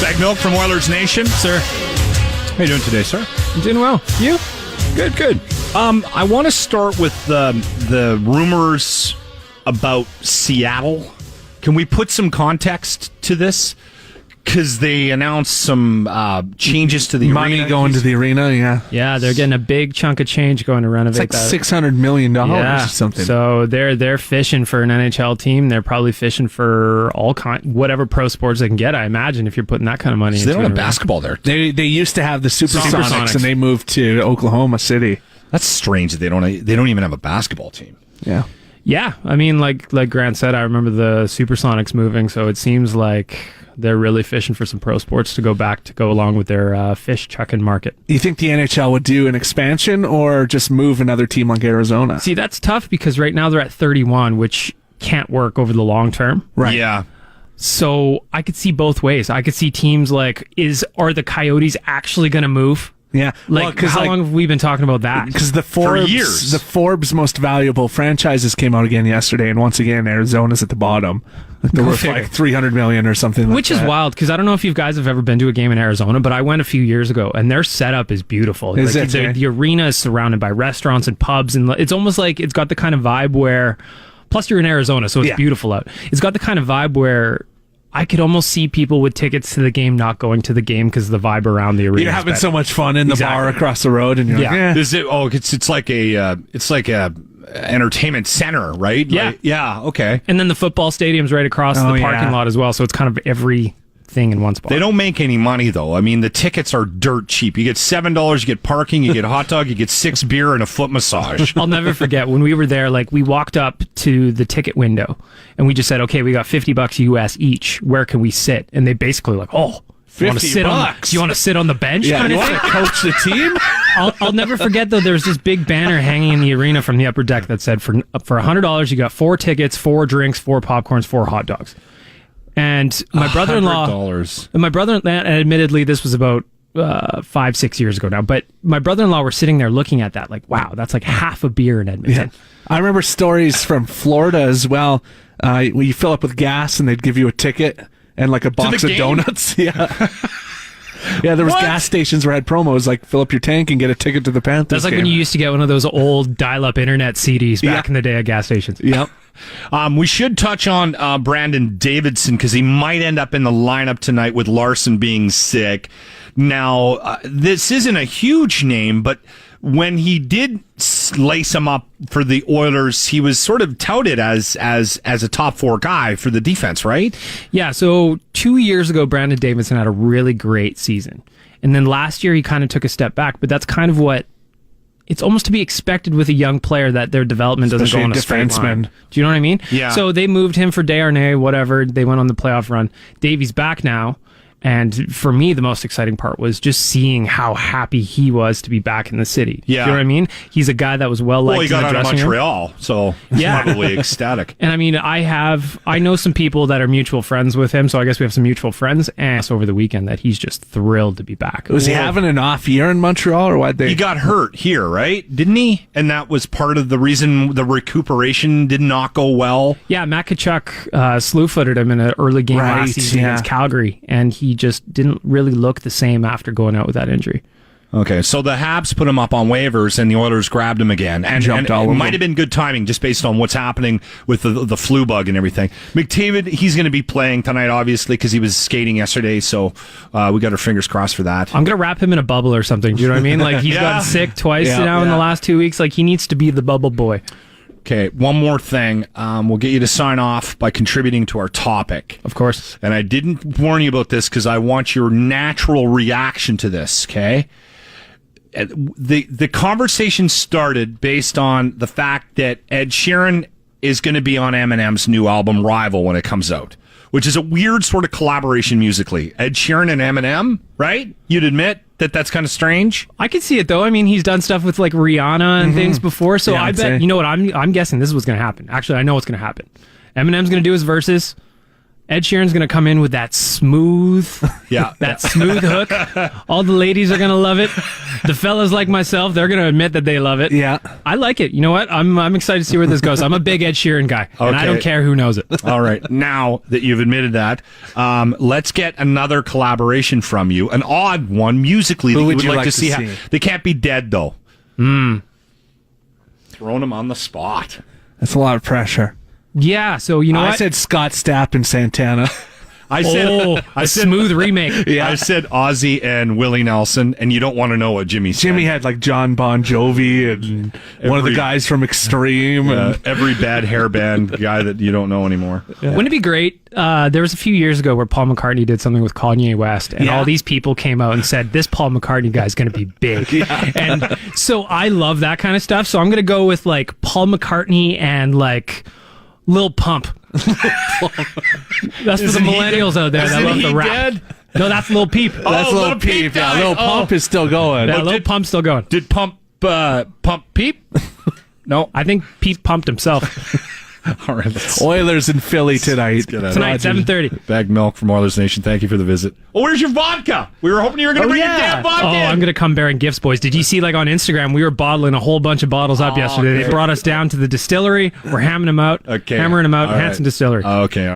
Baggedmilk from Oilers Nation. Sir, how you doing today, sir? I'm doing well. You? Good. I want to start with the rumors about Seattle. Can we put some context to this? Because they announced some changes to the money arena. going to the arena, yeah. Yeah, they're getting a big chunk of change going to renovate It's like that. $600 million or something. So they're fishing for an NHL team. They're probably fishing for whatever pro sports they can get, I imagine, if you're putting that kind of money So into they don't have an arena. basketball there. They used to have the Supersonics, Supersonics. and they moved to Oklahoma City. That's strange that they don't even have a basketball team. Yeah. Yeah, I mean, like Grant said, I remember the Supersonics moving, so it seems like they're really fishing for some pro sports to go along with their fish chucking market. Do you think the NHL would do an expansion or just move another team like Arizona? See, that's tough because right now they're at 31, which can't work over the long term. Right. Yeah. So I could see both ways. I could see teams like, are the Coyotes actually going to move? Yeah. Like, how long have we been talking about that? Because the For Forbes, years. the Forbes most valuable franchises came out again yesterday, and once again, Arizona's at the bottom. They're worth figure. like $300 million or something like Which that. is wild, because I don't know if you guys have ever been to a game in Arizona, but I went a few years ago, and their setup is beautiful. Is it? The arena is surrounded by restaurants and pubs, and it's almost like it's got the kind of vibe where, plus you're in Arizona, so it's beautiful out. It's got the kind of vibe where I could almost see people with tickets to the game not going to the game because the vibe around the arena. You're is having better. so much fun in the bar across the road, and you're like, Is it? Oh, it's like a entertainment center, right? Yeah. Yeah. Okay. And then the football stadium's right across the parking lot as well, so it's kind of everything in one spot. They don't make any money though. I mean, the tickets are dirt cheap. You get $7, you get parking, you get a hot dog, you get 6 beer and a foot massage. I'll never forget when we were there, like we walked up to the ticket window and we just said, okay, we got $50 US each. Where can we sit? And they basically like, oh, you want to sit on the bench? yeah, kind you of want thing? to coach the team? I'll never forget though. There was this big banner hanging in the arena from the upper deck that said, for $100, you got 4 tickets, 4 drinks, 4 popcorns, 4 hot dogs. And my brother-in-law, and admittedly, this was about 5-6 years ago now, but my brother-in-law were sitting there looking at that like, wow, that's like half a beer in Edmonton. Yeah. I remember stories from Florida as well. Where you fill up with gas and they'd give you a ticket and like a box of donuts. Yeah. Yeah, there was gas stations where I had promos like fill up your tank and get a ticket to the Panthers. That's like game. when you used to get one of those old dial-up internet CDs back in the day at gas stations. Yep. We should touch on Brandon Davidson because he might end up in the lineup tonight with Larson being sick. Now, this isn't a huge name, but when he did lace him up for the Oilers, he was sort of touted as a top 4 guy for the defense, right? Yeah, so 2 years ago, Brandon Davidson had a really great season. And then last year, he kind of took a step back, but that's kind of what it's almost to be expected with a young player that their development doesn't go on a straight line. Do you know what I mean? Yeah. So they moved him for Desharnais, whatever. They went on the playoff run. Davey's back now. And for me, the most exciting part was just seeing how happy he was to be back in the city. Yeah. You know what I mean? He's a guy that was well-liked Well, he got in the out of dressing room. Montreal, so he's probably ecstatic. And I mean, I know some people that are mutual friends with him, so I guess we have some mutual friends. And it's over the weekend that he's just thrilled to be back. Was he having an off year in Montreal, or what? He got hurt here, right? Didn't he? And that was part of the reason the recuperation did not go well. Yeah, Matt Tkachuk slew-footed him in an early game last season against Calgary, and he just didn't really look the same after going out with that injury. Okay, so the Habs put him up on waivers, and the Oilers grabbed him again. And it might have been good timing just based on what's happening with the flu bug and everything. McDavid, he's going to be playing tonight, obviously, because he was skating yesterday, so we got our fingers crossed for that. I'm going to wrap him in a bubble or something. Do you know what I mean? Like, he's gotten sick twice now in the last 2 weeks. Like, he needs to be the bubble boy. Okay, one more thing. We'll get you to sign off by contributing to our topic. Of course. And I didn't warn you about this because I want your natural reaction to this, okay? The conversation started based on the fact that Ed Sheeran is going to be on Eminem's new album, Rival, when it comes out, which is a weird sort of collaboration musically. Ed Sheeran and Eminem, right? You'd admit that that's kind of strange? I could see it, though. I mean, he's done stuff with, like, Rihanna and things before, so I bet, you know what, I'm guessing this is what's going to happen. Actually, I know what's going to happen. Eminem's going to do his verses. Ed Sheeran's going to come in with that smooth, that smooth hook. All the ladies are going to love it. The fellas like myself, they're going to admit that they love it. Yeah. I like it. You know what? I'm excited to see where this goes. I'm a big Ed Sheeran guy, and I don't care who knows it. All right. Now that you've admitted that, let's get another collaboration from you, an odd one musically that Who you would would you like to see. see? They can't be dead, though. Throwing them on the spot. That's a lot of pressure. Yeah, so you know I what? said Scott Stapp and Santana. I said, smooth remake. Yeah. I said Ozzy and Willie Nelson, and you don't want to know what Jimmy said. Jimmy had like John Bon Jovi and one of the guys from Extreme. And every bad hair band guy that you don't know anymore. Wouldn't it be great? There was a few years ago where Paul McCartney did something with Kanye West, and all these people came out and said, this Paul McCartney guy is going to be big. And so I love that kind of stuff. So I'm going to go with like Paul McCartney and like Lil Pump. That's for the millennials out there that love the rap. Dead? No, that's Lil Peep. that's Lil Peep. Yeah, Lil Pump is still going. Yeah, Lil Pump's still going. Did Pump Peep? No, I think Peep pumped himself. All right. Oilers in Philly tonight. Tonight, 7:30. Baggedmilk from Oilers Nation. Thank you for the visit. Oh, where's your vodka? We were hoping you were going to bring your damn vodka. Oh, I'm going to come bearing gifts, boys. Did you see, like, on Instagram, we were bottling a whole bunch of bottles up yesterday. Okay. They brought us down to the distillery. We're hammering them out. Okay. Hammering them out. All Hanson right. Distillery. Okay.